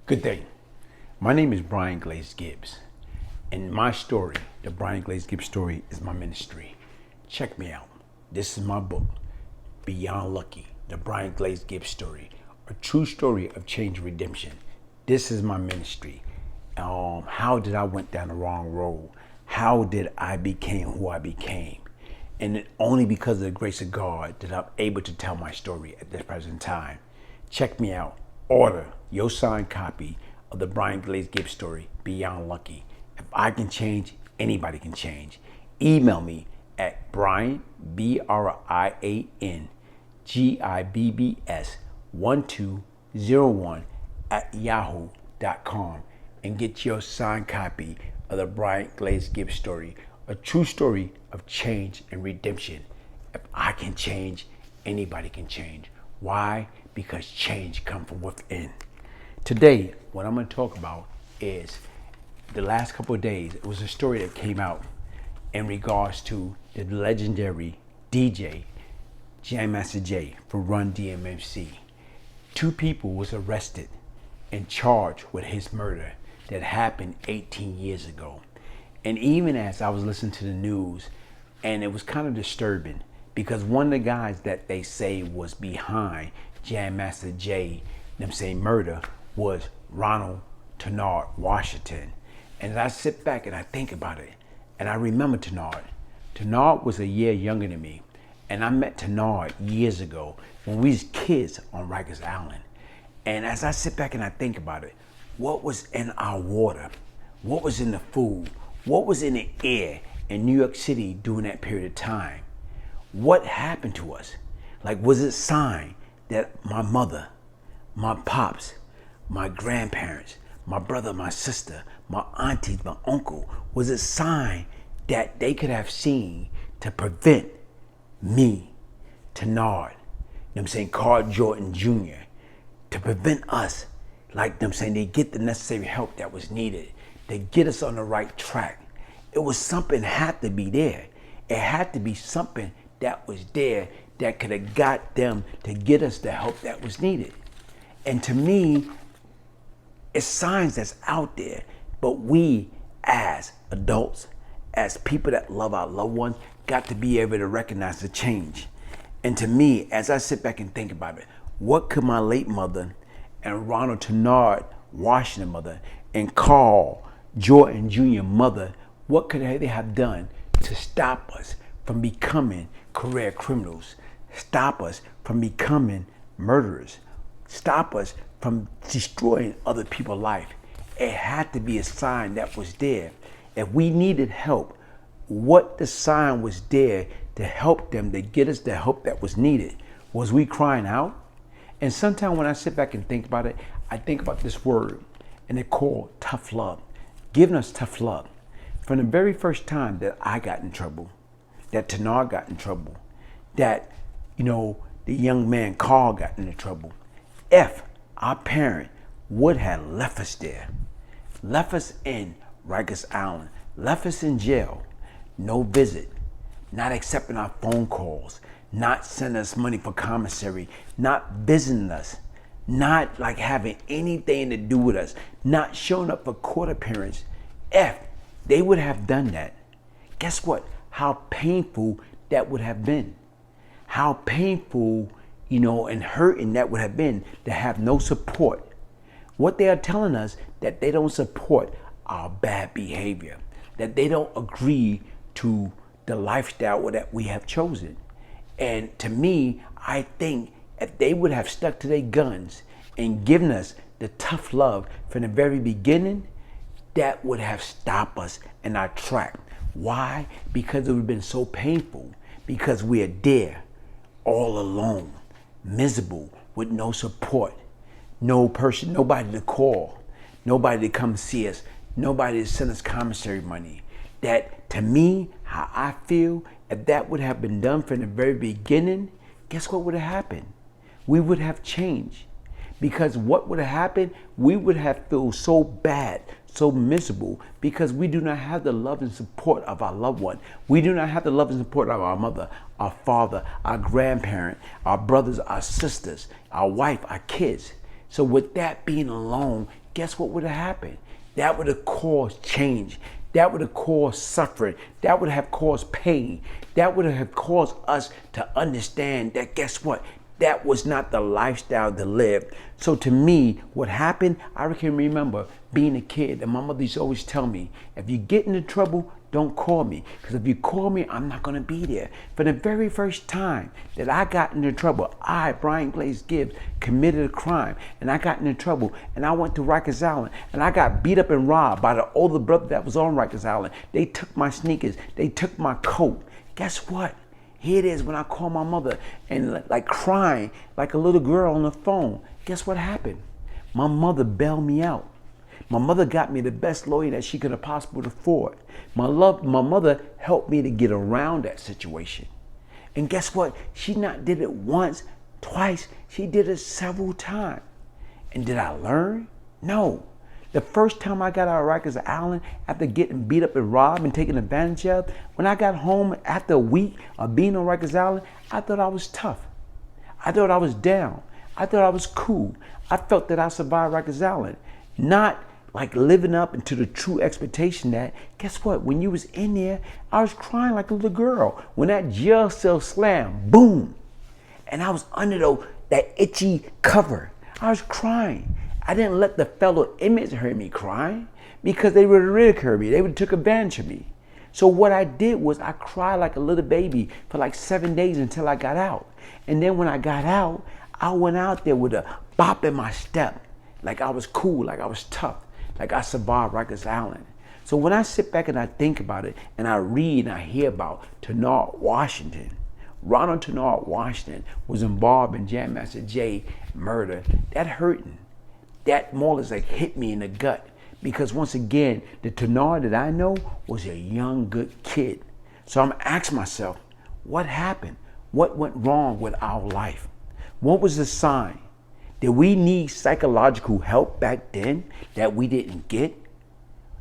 Good day. My name is Glaze Gibbs, and my story, the Glaze Gibbs story, is my ministry. Check me out. This is my book, Beyond Lucky, the Glaze Gibbs story, a true story of change and redemption. This is my ministry. How did I went down the wrong road? How did I became who I became? And only because of the grace of God that I'm able to tell my story at this present time. Check me out. Order your signed copy of the Glaze Gibbs story, Beyond Lucky. If I can change, anybody can change. Email me at Brian, BRIAN, GIBBS 1201 at yahoo.com and get your signed copy of the Glaze Gibbs story, a true story of change and redemption. If I can change, anybody can change. Why? Because change comes from within. Today, what I'm going to talk about is the last couple of days. It was a story that came out in regards to the legendary DJ, Jam Master Jay, for RUN-DMC. Two people was arrested and charged with his murder that happened 18 years ago. And even as I was listening to the news, and it was kind of disturbing, because one of the guys that they say was behind Jam Master Jay, murder, was Ronald Tennard Washington. And as I sit back and I think about it, and I remember Tennard. Tennard was a year younger than me. And I met Tennard years ago when we was kids on Rikers Island. And as I sit back and I think about it, what was in our water? What was in the food? What was in the air in New York City during that period of time? What happened to us? Like, was it a sign that my mother, my pops, my grandparents, my brother, my sister, my aunties, my uncle, was it a sign that they could have seen to prevent me, Tennard, Carl Jordan Jr., to prevent us, they get the necessary help that was needed to get us on the right track? It was something had to be there. It had to be something that was there that could have got them to get us the help that was needed. And to me, it's signs that's out there, but we as adults, as people that love our loved ones, got to be able to recognize the change. And to me, as I sit back and think about it, what could my late mother and Ronald Tennard Washington mother and Carl Jordan Jr. mother, what could they have done to stop us from becoming career criminals, stop us from becoming murderers, stop us from destroying other people's life? It had to be a sign that was there. If we needed help, what the sign was there to help them, to get us the help that was needed? Was we crying out? And sometimes when I sit back and think about it, I think about this word, and it's called tough love, giving us tough love. From the very first time that I got in trouble, that Tennard got in trouble, that, the young man Carl got into trouble, if our parent would have left us there, left us in Rikers Island, left us in jail, no visit, not accepting our phone calls, not sending us money for commissary, not visiting us, not having anything to do with us, not showing up for court appearance, if they would have done that, guess what? How painful that would have been. How painful, and hurting that would have been to have no support. What they are telling us, that they don't support our bad behavior, that they don't agree to the lifestyle that we have chosen. And to me, I think if they would have stuck to their guns and given us the tough love from the very beginning, that would have stopped us in our track. Why? Because it would have been so painful, because we are there all alone, miserable, with no support, no person, nobody to call, nobody to come see us, nobody to send us commissary money. That, to me, how I feel, if that would have been done from the very beginning, guess what would have happened? We would have changed. Because what would have happened? We would have felt so bad, so miserable, because we do not have the love and support of our loved one. We do not have the love and support of our mother, our father, our grandparent, our brothers, our sisters, our wife, our kids. So with that being alone, guess what would have happened? That would have caused change. That would have caused suffering. That would have caused pain. That would have caused us to understand that, guess what? That was not the lifestyle to live. So to me, what happened, I can remember being a kid, and my mother used to always tell me, if you get into trouble, don't call me. Because if you call me, I'm not going to be there. For the very first time that I got into trouble, I, Brian Glaze Gibbs, committed a crime. And I got into trouble. And I went to Rikers Island. And I got beat up and robbed by the older brother that was on Rikers Island. They took my sneakers. They took my coat. Guess what? Here it is when I call my mother and like crying like a little girl on the phone. Guess what happened? My mother bailed me out. My mother got me the best lawyer that she could have possibly afford. My mother helped me to get around that situation. And guess what? She not did it once, twice. She did it several times. And did I learn? No. The first time I got out of Rikers Island after getting beat up and robbed and taken advantage of, when I got home after a week of being on Rikers Island, I thought I was tough. I thought I was down. I thought I was cool. I felt that I survived Rikers Island. Not like living up into the true expectation that, guess what? When you was in there, I was crying like a little girl. When that jail cell slammed, boom. And I was under that itchy cover. I was crying. I didn't let the fellow inmates hear me crying because they would have ridiculed me. They would have took advantage of me. So what I did was I cried like a little baby for like 7 days until I got out. And then when I got out, I went out there with a bop in my step. Like I was cool, like I was tough, like I survived Rikers Island. So when I sit back and I think about it and I read and I hear about Tenard Washington, Ronald Tenard Washington was involved in Jam Master Jay murder, that hurting. That more or less like hit me in the gut because once again, the Tenard that I know was a young, good kid. So I'm asking myself, what happened? What went wrong with our life? What was the sign? Did we need psychological help back then that we didn't get?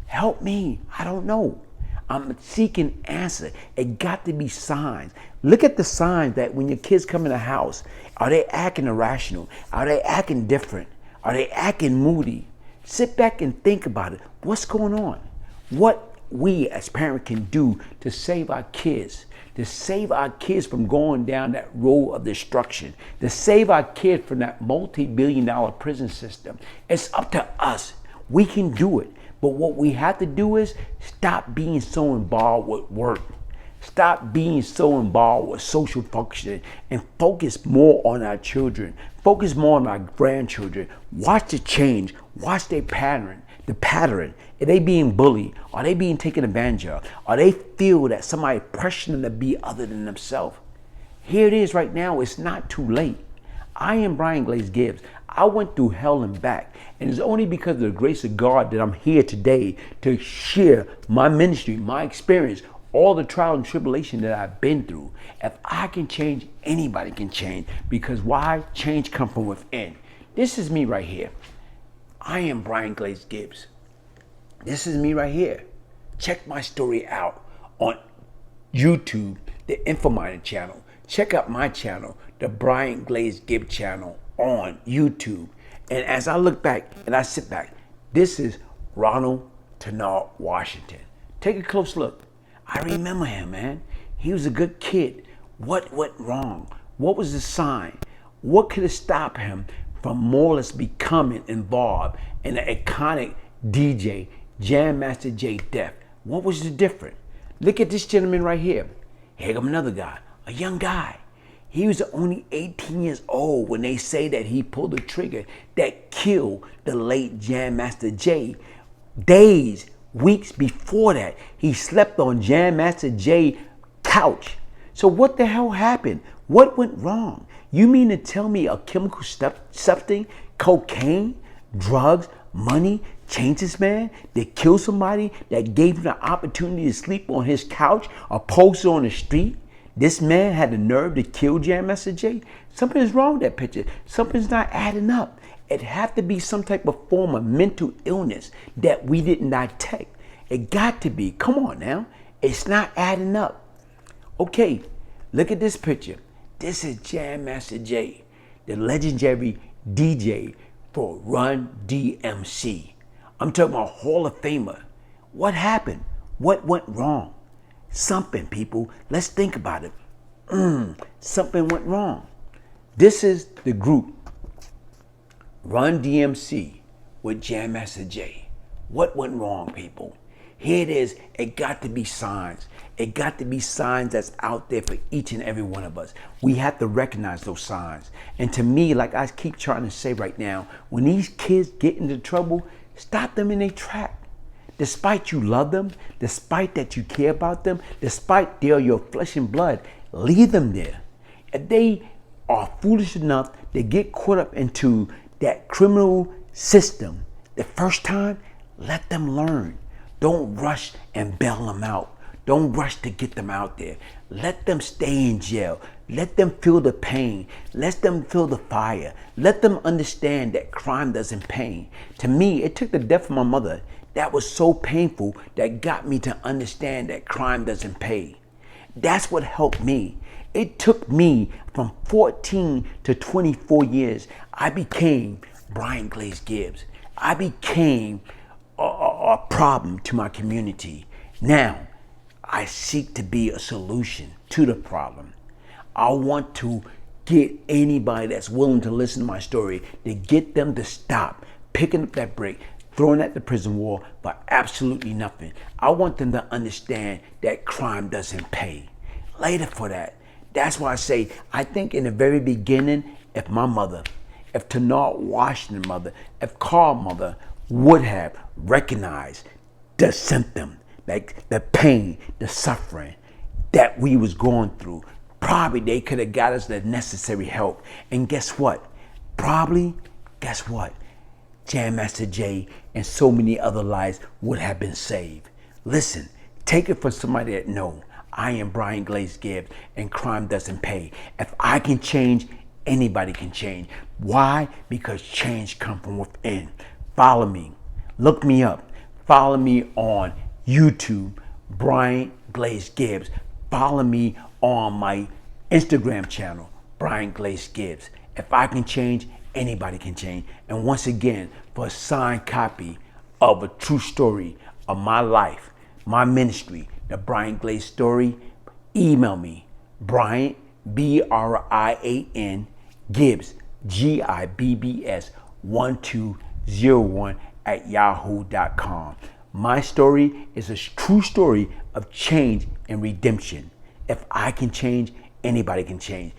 Help me, I don't know. I'm seeking answer. It got to be signs. Look at the signs that when your kids come in the house, are they acting irrational? Are they acting different? Are they acting moody? Sit back and think about it. What's going on? What we as parents can do to save our kids, to save our kids from going down that road of destruction, to save our kids from that multi-billion-dollar prison system. It's up to us. We can do it. But what we have to do is stop being so involved with work. Stop being so involved with social functioning and focus more on our children. Focus more on our grandchildren. Watch the change. Watch their pattern. The pattern. Are they being bullied? Are they being taken advantage of? Are they feel that somebody pressuring them to be other than themselves? Here it is right now. It's not too late. I am Brian Glaze Gibbs. I went through hell and back. And it's only because of the grace of God that I'm here today to share my ministry, my experience, all the trial and tribulation that I've been through. If I can change, anybody can change. Because why? Change comes from within. This is me right here. I am Brian Glaze Gibbs. This is me right here. Check my story out on YouTube, the Infominer channel. Check out my channel, the Brian Glaze Gibbs channel on YouTube. And as I look back and I sit back, this is Ronald Tenard Washington. Take a close look. I remember him, man. He was a good kid. What went wrong? What was the sign? What could have stopped him from more or less becoming involved in the iconic DJ, Jam Master Jay death? What was the difference? Look at this gentleman right here. Here comes another guy, a young guy. He was only 18 years old when they say that he pulled the trigger that killed the late Jam Master Jay. Days, weeks before that, he slept on Jam Master Jay's couch. So what the hell happened? What went wrong? You mean to tell me a chemical substance, cocaine, drugs, money, changed this man? That killed somebody that gave him the opportunity to sleep on his couch or post on the street? This man had the nerve to kill Jam Master Jay? Something's wrong with that picture. Something's not adding up. It had to be some type of form of mental illness that we didn't detect. It got to be. Come on now. It's not adding up. Okay, look at this picture. This is Jam Master Jay, the legendary DJ for RUN-DMC. I'm talking about Hall of Famer. What happened? What went wrong? Something, people. Let's think about it. Something went wrong. This is the group RUN-DMC with Jam Master Jay. What went wrong, people? Here it is. It got to be signs. It got to be signs that's out there for each and every one of us. We have to recognize those signs. And to me, like I keep trying to say right now, when these kids get into trouble, stop them in their track. Despite you love them, despite that you care about them, despite they're your flesh and blood, leave them there. If they are foolish enough to get caught up into that criminal system the first time, let them learn. Don't rush and bail them out. Don't rush to get them out there. Let them stay in jail. Let them feel the pain. Let them feel the fire. Let them understand that crime doesn't pay. To me, it took the death of my mother. That was so painful that got me to understand that crime doesn't pay. That's what helped me. It took me from 14 to 24 years. I became Brian Glaze Gibbs. I became a problem to my community. Now, I seek to be a solution to the problem. I want to get anybody that's willing to listen to my story, to get them to stop picking up that brick, throwing at the prison wall for absolutely nothing. I want them to understand that crime doesn't pay. Later for that. That's why I say, I think in the very beginning, if my mother, if Tanard Washington's mother, if Carl's mother would have recognized the symptom, like the pain, the suffering that we was going through, probably they could have got us the necessary help. And guess what? Jam Master Jay and so many other lives would have been saved. Listen, take it from somebody that know I am Brian Glaze Gibbs and crime doesn't pay. If I can change, anybody can change. Why? Because change comes from within. Follow me. Look me up. Follow me on YouTube, Brian Glaze Gibbs. Follow me on my Instagram channel, Brian Glaze Gibbs. If I can change, anybody can change. And once again, for a signed copy of a true story of my life, my ministry, the Brian Glaze story, email me, Brian, BRIAN, Gibbs, GIBBS 1201 at yahoo.com. My story is a true story of change and redemption. If I can change, anybody can change.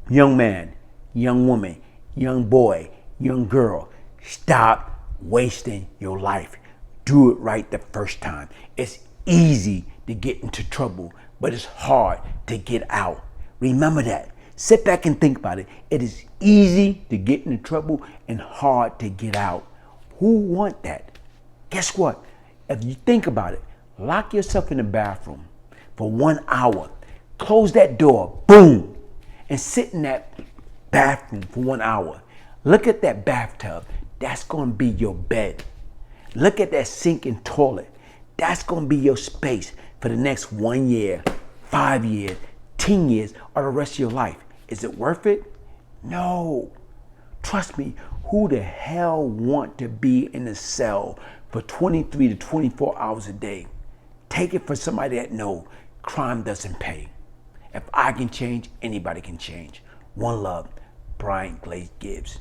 Young man, young woman, young boy, young girl, stop wasting your life. Do it right the first time. It's easy to get into trouble, but it's hard to get out. Remember that. Sit back and think about it. It is easy to get into trouble and hard to get out. Who want that? Guess what? If you think about it, lock yourself in the bathroom for 1 hour. Close that door, boom, and sit in that bathroom for 1 hour. Look at that bathtub. That's going to be your bed. Look at that sink and toilet. That's going to be your space for the next 1 year, 5 years, 10 years, or the rest of your life. Is it worth it? No. Trust me, who the hell want to be in a cell for 23 to 24 hours a day? Take it from somebody that know crime doesn't pay. If I can change, anybody can change. One love, Brian Glaze Gibbs.